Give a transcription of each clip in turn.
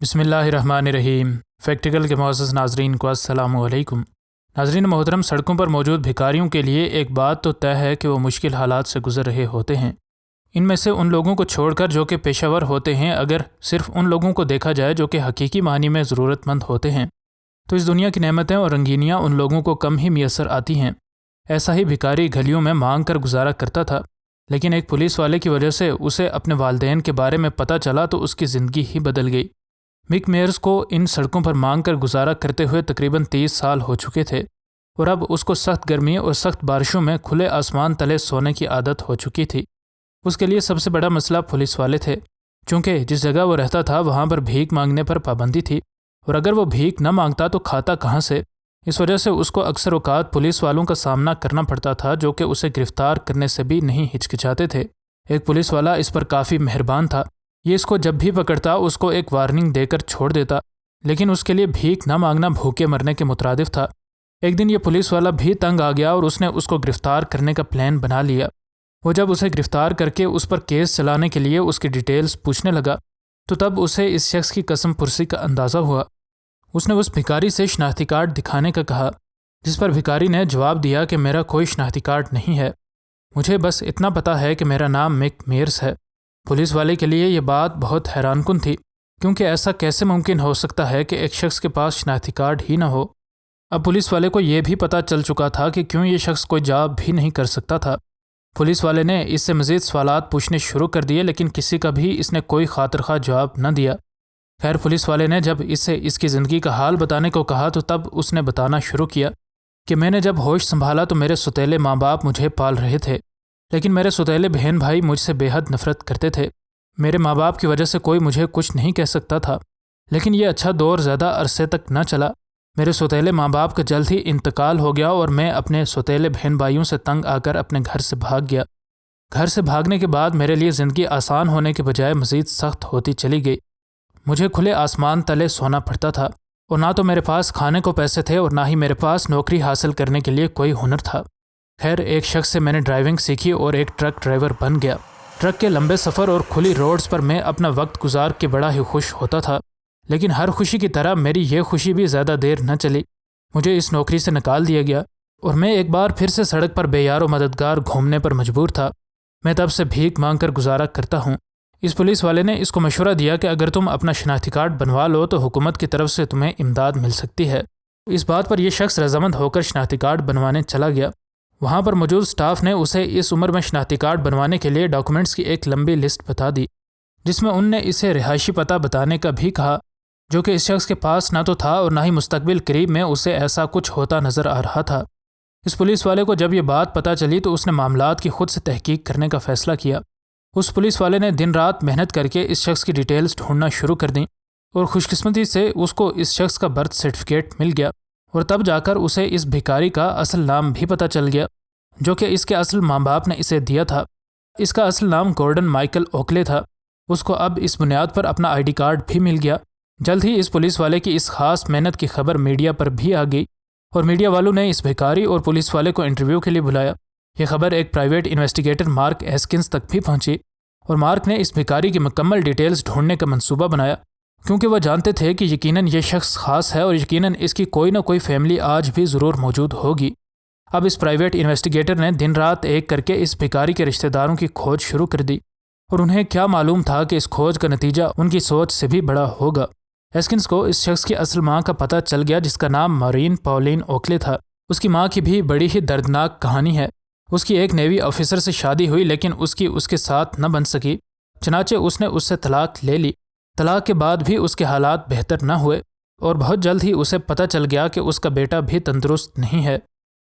بسم اللہ الرحمن الرحیم۔ فیکٹیکل کے معزز ناظرین کو السلام علیکم۔ ناظرین محترم، سڑکوں پر موجود بھکاریوں کے لیے ایک بات تو طے ہے کہ وہ مشکل حالات سے گزر رہے ہوتے ہیں۔ ان میں سے ان لوگوں کو چھوڑ کر جو کہ پیشہ ور ہوتے ہیں، اگر صرف ان لوگوں کو دیکھا جائے جو کہ حقیقی معنی میں ضرورت مند ہوتے ہیں، تو اس دنیا کی نعمتیں اور رنگینیاں ان لوگوں کو کم ہی میسر آتی ہیں۔ ایسا ہی بھکاری گلیوں میں مانگ کر گزارا کرتا تھا، لیکن ایک پولیس والے کی وجہ سے اسے اپنے والدین کے بارے میں پتہ چلا تو اس کی زندگی ہی بدل گئی۔ مک میئرز کو ان سڑکوں پر مانگ کر گزارا کرتے ہوئے تقریباً 30 سال ہو چکے تھے، اور اب اس کو سخت گرمی اور سخت بارشوں میں کھلے آسمان تلے سونے کی عادت ہو چکی تھی۔ اس کے لیے سب سے بڑا مسئلہ پولیس والے تھے، چونکہ جس جگہ وہ رہتا تھا وہاں پر بھیک مانگنے پر پابندی تھی، اور اگر وہ بھیک نہ مانگتا تو کھاتا کہاں سے؟ اس وجہ سے اس کو اکثر اوقات پولیس والوں کا سامنا کرنا پڑتا تھا، جو کہ اسے گرفتار کرنے سے بھی نہیں ہچکچاتے تھے۔ ایک پولیس والا اس پر کافی مہربان تھا، یہ اس کو جب بھی پکڑتا اس کو ایک وارننگ دے کر چھوڑ دیتا، لیکن اس کے لیے بھیک نہ مانگنا بھوکے مرنے کے مترادف تھا۔ ایک دن یہ پولیس والا بھی تنگ آ گیا اور اس نے اس کو گرفتار کرنے کا پلان بنا لیا۔ وہ جب اسے گرفتار کر کے اس پر کیس چلانے کے لیے اس کی ڈیٹیلز پوچھنے لگا تو تب اسے اس شخص کی قسم پرسی کا اندازہ ہوا۔ اس نے اس بھکاری سے شناختی کارڈ دکھانے کا کہا، جس پر بھکاری نے جواب دیا کہ میرا کوئی شناختی کارڈ نہیں ہے، مجھے بس اتنا پتہ ہے کہ میرا نام مک میئرز ہے۔ پولیس والے کے لیے یہ بات بہت حیران کن تھی، کیونکہ ایسا کیسے ممکن ہو سکتا ہے کہ ایک شخص کے پاس شناختی کارڈ ہی نہ ہو۔ اب پولیس والے کو یہ بھی پتہ چل چکا تھا کہ کیوں یہ شخص کوئی جواب بھی نہیں کر سکتا تھا۔ پولیس والے نے اس سے مزید سوالات پوچھنے شروع کر دیے، لیکن کسی کا بھی اس نے کوئی خاطر خواہ جواب نہ دیا۔ خیر، پولیس والے نے جب اس سے اس کی زندگی کا حال بتانے کو کہا تو تب اس نے بتانا شروع کیا کہ میں نے جب ہوش سنبھالا تو میرے سوتیلے ماں باپ مجھے پال رہے تھے، لیکن میرے سوتیلے بہن بھائی مجھ سے بے حد نفرت کرتے تھے۔ میرے ماں باپ کی وجہ سے کوئی مجھے کچھ نہیں کہہ سکتا تھا، لیکن یہ اچھا دور زیادہ عرصے تک نہ چلا۔ میرے سوتیلے ماں باپ کا جلد ہی انتقال ہو گیا اور میں اپنے سوتیلے بہن بھائیوں سے تنگ آ کر اپنے گھر سے بھاگ گیا۔ گھر سے بھاگنے کے بعد میرے لیے زندگی آسان ہونے کے بجائے مزید سخت ہوتی چلی گئی۔ مجھے کھلے آسمان تلے سونا پڑتا تھا، اور نہ تو میرے پاس کھانے کو پیسے تھے اور نہ ہی میرے پاس نوکری حاصل کرنے کے لیے کوئی ہنر تھا۔ خیر، ایک شخص سے میں نے ڈرائیونگ سیکھی اور ایک ٹرک ڈرائیور بن گیا۔ ٹرک کے لمبے سفر اور کھلی روڈز پر میں اپنا وقت گزار کے بڑا ہی خوش ہوتا تھا، لیکن ہر خوشی کی طرح میری یہ خوشی بھی زیادہ دیر نہ چلی۔ مجھے اس نوکری سے نکال دیا گیا اور میں ایک بار پھر سے سڑک پر بے یار و مددگار گھومنے پر مجبور تھا۔ میں تب سے بھیک مانگ کر گزارا کرتا ہوں۔ اس پولیس والے نے اس کو مشورہ دیا کہ اگر تم اپنا شناختی کارڈ بنوا لو تو حکومت کی طرف سے تمہیں امداد مل سکتی ہے۔ اس بات پر یہ شخص رضامند ہو کر شناختی کارڈ بنوانے چلا گیا۔ وہاں پر موجود سٹاف نے اسے اس عمر میں شناختی کارڈ بنوانے کے لیے ڈاکومنٹس کی ایک لمبی لسٹ بتا دی، جس میں ان نے اسے رہائشی پتہ بتانے کا بھی کہا، جو کہ اس شخص کے پاس نہ تو تھا اور نہ ہی مستقبل قریب میں اسے ایسا کچھ ہوتا نظر آ رہا تھا۔ اس پولیس والے کو جب یہ بات پتہ چلی تو اس نے معاملات کی خود سے تحقیق کرنے کا فیصلہ کیا۔ اس پولیس والے نے دن رات محنت کر کے اس شخص کی ڈیٹیلز ڈھونڈنا شروع کر دیں، اور خوش قسمتی سے اس کو اس شخص کا برتھ سرٹیفکیٹ مل گیا، اور تب جا کر اسے اس بھکاری کا اصل نام بھی پتہ چل گیا، جو کہ اس کے اصل ماں باپ نے اسے دیا تھا۔ اس کا اصل نام گورڈن مائیکل اوکلے تھا۔ اس کو اب اس بنیاد پر اپنا آئی ڈی کارڈ بھی مل گیا۔ جلد ہی اس پولیس والے کی اس خاص محنت کی خبر میڈیا پر بھی آ گئی، اور میڈیا والوں نے اس بھکاری اور پولیس والے کو انٹرویو کے لیے بلایا۔ یہ خبر ایک پرائیویٹ انویسٹیگیٹر مارک ایسکنز تک بھی پہنچی، اور مارک نے اس بھکاری کی مکمل ڈیٹیلز ڈھونڈنے کا منصوبہ بنایا، کیونکہ وہ جانتے تھے کہ یقیناً یہ شخص خاص ہے اور یقیناً اس کی کوئی نہ کوئی فیملی آج بھی ضرور موجود ہوگی۔ اب اس پرائیویٹ انویسٹیگیٹر نے دن رات ایک کر کے اس بھکاری کے رشتہ داروں کی کھوج شروع کر دی، اور انہیں کیا معلوم تھا کہ اس کھوج کا نتیجہ ان کی سوچ سے بھی بڑا ہوگا۔ ایسکنز کو اس شخص کی اصل ماں کا پتہ چل گیا، جس کا نام مارین پولین اوکلے تھا۔ اس کی ماں کی بھی بڑی ہی دردناک کہانی ہے۔ اس کی ایک نیوی آفیسر سے شادی ہوئی، لیکن اس کے ساتھ نہ بن سکی، چنانچہ اس نے اس سے طلاق لے لی۔ طلاق کے بعد بھی اس کے حالات بہتر نہ ہوئے، اور بہت جلد ہی اسے پتہ چل گیا کہ اس کا بیٹا بھی تندرست نہیں ہے۔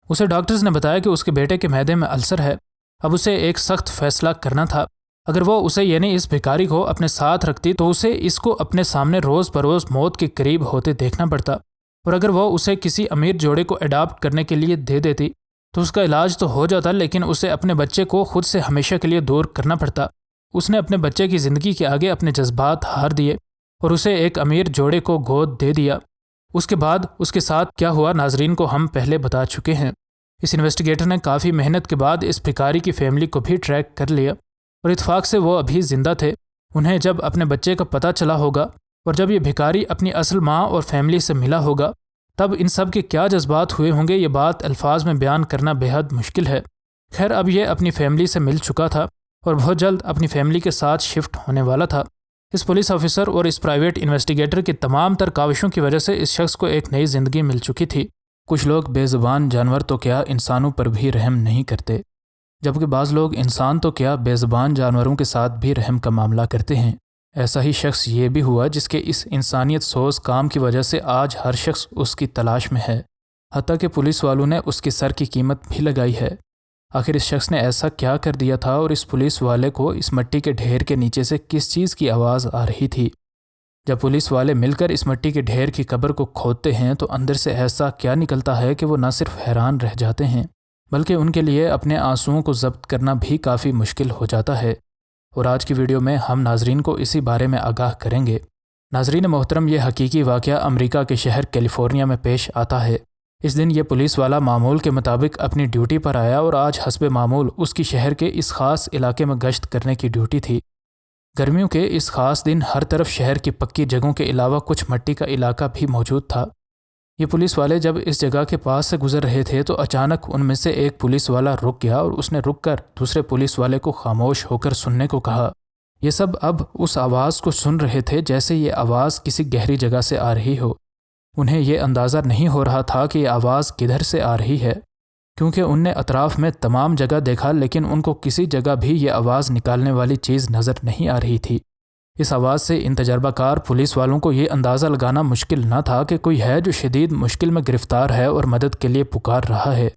اسے ڈاکٹرز نے بتایا کہ اس کے بیٹے کے معدے میں السر ہے۔ اب اسے ایک سخت فیصلہ کرنا تھا۔ اگر وہ اسے یعنی اس بھکاری کو اپنے ساتھ رکھتی تو اسے اس کو اپنے سامنے روز بروز موت کے قریب ہوتے دیکھنا پڑتا، اور اگر وہ اسے کسی امیر جوڑے کو اڈاپٹ کرنے کے لیے دے دیتی تو اس کا علاج تو ہو جاتا، لیکن اسے اپنے بچے کو خود سے ہمیشہ کے لیے دور کرنا پڑتا۔ اس نے اپنے بچے کی زندگی کے آگے اپنے جذبات ہار دیے اور اسے ایک امیر جوڑے کو گود دے دیا۔ اس کے بعد اس کے ساتھ کیا ہوا ناظرین کو ہم پہلے بتا چکے ہیں۔ اس انویسٹیگیٹر نے کافی محنت کے بعد اس بھکاری کی فیملی کو بھی ٹریک کر لیا، اور اتفاق سے وہ ابھی زندہ تھے۔ انہیں جب اپنے بچے کا پتہ چلا ہوگا تو وہ اس سے اور جب یہ بھکاری اپنی اصل ماں اور فیملی سے ملا ہوگا تب ان سب کے کیا جذبات ہوئے ہوں گے، یہ بات الفاظ میں بیان کرنا بے حد مشکل ہے۔ خیر، اب یہ اپنی فیملی سے مل چکا تھا اور بہت جلد اپنی فیملی کے ساتھ شفٹ ہونے والا تھا۔ اس پولیس آفیسر اور اس پرائیویٹ انویسٹیگیٹر کی تمام تر کاوشوں کی وجہ سے اس شخص کو ایک نئی زندگی مل چکی تھی۔ کچھ لوگ بے زبان جانور تو کیا انسانوں پر بھی رحم نہیں کرتے، جبکہ بعض لوگ انسان تو کیا بے زبان جانوروں کے ساتھ بھی رحم کا معاملہ کرتے ہیں۔ ایسا ہی شخص یہ بھی ہوا جس کے اس انسانیت سوز کام کی وجہ سے آج ہر شخص اس کی تلاش میں ہے، حتیٰ کہ پولیس والوں نے اس کے سر کی قیمت بھی لگائی ہے۔ آخر اس شخص نے ایسا کیا کر دیا تھا اور اس پولیس والے کو اس مٹی کے ڈھیر کے نیچے سے کس چیز کی آواز آ رہی تھی؟ جب پولیس والے مل کر اس مٹی کے ڈھیر کی قبر کو کھودتے ہیں تو اندر سے ایسا کیا نکلتا ہے کہ وہ نہ صرف حیران رہ جاتے ہیں بلکہ ان کے لیے اپنے آنسوؤں کو ضبط کرنا بھی کافی مشکل ہو جاتا ہے۔ اور آج کی ویڈیو میں ہم ناظرین کو اسی بارے میں آگاہ کریں گے۔ ناظرین محترم، یہ حقیقی واقعہ امریکہ کے شہر کیلیفورنیا میں پیش آتا ہے۔ اس دن یہ پولیس والا معمول کے مطابق اپنی ڈیوٹی پر آیا اور آج حسب معمول اس کی شہر کے اس خاص علاقے میں گشت کرنے کی ڈیوٹی تھی۔ گرمیوں کے اس خاص دن ہر طرف شہر کی پکی جگہوں کے علاوہ کچھ مٹی کا علاقہ بھی موجود تھا۔ یہ پولیس والے جب اس جگہ کے پاس سے گزر رہے تھے تو اچانک ان میں سے ایک پولیس والا رک گیا اور اس نے رک کر دوسرے پولیس والے کو خاموش ہو کر سننے کو کہا۔ یہ سب اب اس آواز کو سن رہے تھے جیسے یہ آواز کسی گہری جگہ سے آ رہی ہو۔ انہیں یہ اندازہ نہیں ہو رہا تھا کہ یہ آواز کدھر سے آ رہی ہے، کیونکہ ان نے اطراف میں تمام جگہ دیکھا لیکن ان کو کسی جگہ بھی یہ آواز نکالنے والی چیز نظر نہیں آ رہی تھی۔ اس آواز سے ان تجربہ کار پولیس والوں کو یہ اندازہ لگانا مشکل نہ تھا کہ کوئی ہے جو شدید مشکل میں گرفتار ہے اور مدد کے لیے پکار رہا ہے۔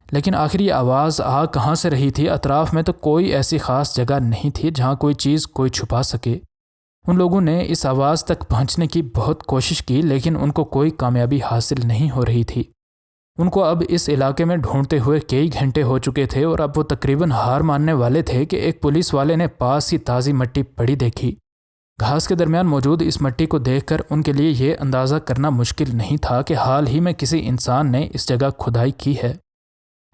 لیکن آخر یہ آواز آ کہاں سے رہی تھی؟ اطراف میں تو کوئی ایسی خاص جگہ نہیں تھی جہاں کوئی چیز کوئی چھپا سکے۔ ان لوگوں نے اس آواز تک پہنچنے کی بہت کوشش کی لیکن ان کو کوئی کامیابی حاصل نہیں ہو رہی تھی۔ ان کو اب اس علاقے میں ڈھونڈتے ہوئے کئی گھنٹے ہو چکے تھے اور اب وہ تقریباً ہار ماننے والے تھے کہ ایک پولیس والے نے پاس ہی تازی مٹی پڑی دیکھی۔ گھاس کے درمیان موجود اس مٹی کو دیکھ کر ان کے لیے یہ اندازہ کرنا مشکل نہیں تھا کہ حال ہی میں کسی انسان نے اس جگہ کھدائی کی ہے،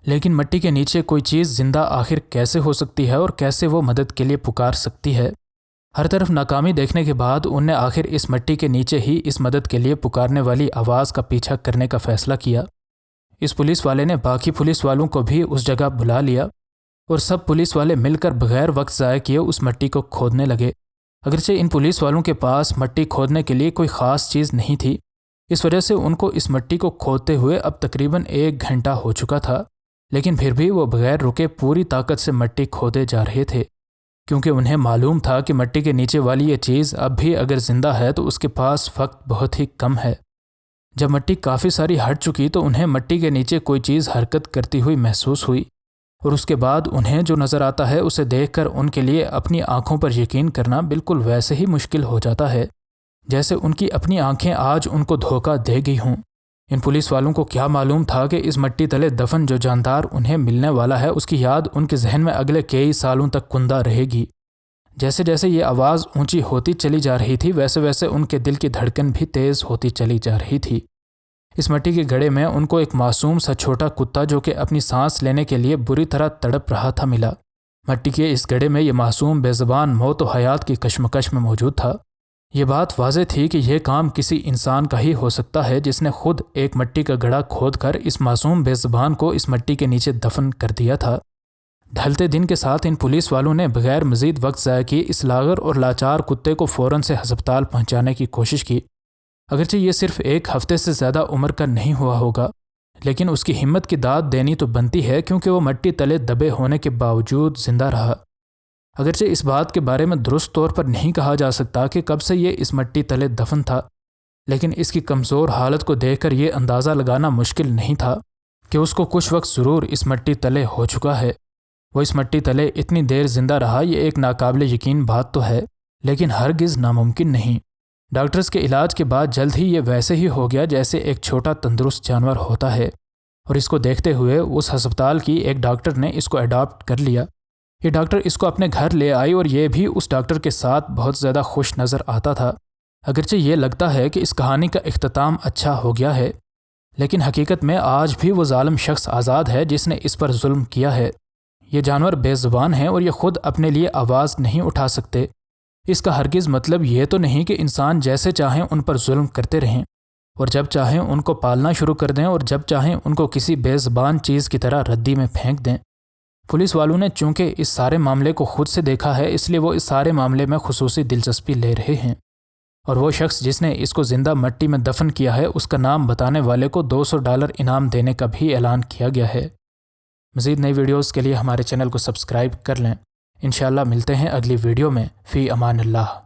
لیکن مٹی کے نیچے کوئی چیز زندہ آخر کیسے ہو سکتی ہے اور کیسے وہ مدد کے لیے پکار سکتی ہے؟ ہر طرف ناکامی دیکھنے کے بعد ان نے آخر اس مٹی کے نیچے ہی اس مدد کے لیے پکارنے والی آواز کا پیچھا کرنے کا فیصلہ کیا۔ اس پولیس والے نے باقی پولیس والوں کو بھی اس جگہ بلا لیا اور سب پولیس والے مل کر بغیر وقت ضائع کیے اس مٹی کو کھودنے لگے۔ اگرچہ ان پولیس والوں کے پاس مٹی کھودنے کے لیے کوئی خاص چیز نہیں تھی، اس وجہ سے ان کو اس مٹی کو کھودتے ہوئے اب تقریباً 1 گھنٹہ ہو چکا تھا، لیکن پھر بھی وہ بغیر رکے پوری طاقت سے مٹی کھودے جا رہے تھے، کیونکہ انہیں معلوم تھا کہ مٹی کے نیچے والی یہ چیز اب بھی اگر زندہ ہے تو اس کے پاس وقت بہت ہی کم ہے۔ جب مٹی کافی ساری ہٹ چکی تو انہیں مٹی کے نیچے کوئی چیز حرکت کرتی ہوئی محسوس ہوئی، اور اس کے بعد انہیں جو نظر آتا ہے اسے دیکھ کر ان کے لیے اپنی آنکھوں پر یقین کرنا بالکل ویسے ہی مشکل ہو جاتا ہے جیسے ان کی اپنی آنکھیں آج ان کو دھوکہ دے گئی ہوں۔ ان پولیس والوں کو کیا معلوم تھا کہ اس مٹی تلے دفن جو جاندار انہیں ملنے والا ہے اس کی یاد ان کے ذہن میں اگلے کئی سالوں تک کندہ رہے گی۔ جیسے جیسے یہ آواز اونچی ہوتی چلی جا رہی تھی ویسے ویسے ان کے دل کی دھڑکن بھی تیز ہوتی چلی جا رہی تھی۔ اس مٹی کے گڑھے میں ان کو ایک معصوم سا چھوٹا کتا جو کہ اپنی سانس لینے کے لیے بری طرح تڑپ رہا تھا ملا۔ مٹی کے اس گڑھے میں یہ معصوم بے زبان موت و حیات کی کشمکش میں موجود تھا۔ یہ بات واضح تھی کہ یہ کام کسی انسان کا ہی ہو سکتا ہے جس نے خود ایک مٹی کا گڑھا کھود کر اس معصوم بے زبان کو اس مٹی کے نیچے دفن کر دیا تھا۔ ڈھلتے دن کے ساتھ ان پولیس والوں نے بغیر مزید وقت ضائع کیے اس لاغر اور لاچار کتے کو فوراً سے ہسپتال پہنچانے کی کوشش کی۔ اگرچہ یہ صرف 1 ہفتے سے زیادہ عمر کا نہیں ہوا ہوگا، لیکن اس کی ہمت کی داد دینی تو بنتی ہے کیونکہ وہ مٹی تلے دبے ہونے کے باوجود زندہ رہا۔ اگرچہ اس بات کے بارے میں درست طور پر نہیں کہا جا سکتا کہ کب سے یہ اس مٹی تلے دفن تھا، لیکن اس کی کمزور حالت کو دیکھ کر یہ اندازہ لگانا مشکل نہیں تھا کہ اس کو کچھ وقت ضرور اس مٹی تلے ہو چکا ہے۔ وہ اس مٹی تلے اتنی دیر زندہ رہا، یہ ایک ناقابل یقین بات تو ہے، لیکن ہرگز ناممکن نہیں۔ ڈاکٹرز کے علاج کے بعد جلد ہی یہ ویسے ہی ہو گیا جیسے ایک چھوٹا تندرست جانور ہوتا ہے، اور اس کو دیکھتے ہوئے اس ہسپتال کی ایک ڈاکٹر نے اس کو اڈاپٹ کر لیا۔ یہ ڈاکٹر اس کو اپنے گھر لے آئی اور یہ بھی اس ڈاکٹر کے ساتھ بہت زیادہ خوش نظر آتا تھا۔ اگرچہ یہ لگتا ہے کہ اس کہانی کا اختتام اچھا ہو گیا ہے، لیکن حقیقت میں آج بھی وہ ظالم شخص آزاد ہے جس نے اس پر ظلم کیا ہے۔ یہ جانور بے زبان ہیں اور یہ خود اپنے لیے آواز نہیں اٹھا سکتے، اس کا ہرگز مطلب یہ تو نہیں کہ انسان جیسے چاہیں ان پر ظلم کرتے رہیں اور جب چاہیں ان کو پالنا شروع کر دیں اور جب چاہیں ان کو کسی بے زبان چیز کی طرح ردی میں پھینک دیں۔ پولیس والوں نے چونکہ اس سارے معاملے کو خود سے دیکھا ہے، اس لیے وہ اس سارے معاملے میں خصوصی دلچسپی لے رہے ہیں، اور وہ شخص جس نے اس کو زندہ مٹی میں دفن کیا ہے اس کا نام بتانے والے کو $200 انعام دینے کا بھی اعلان کیا گیا ہے۔ مزید نئی ویڈیوز کے لیے ہمارے چینل کو سبسکرائب کر لیں۔ انشاءاللہ ملتے ہیں اگلی ویڈیو میں۔ فی امان اللہ۔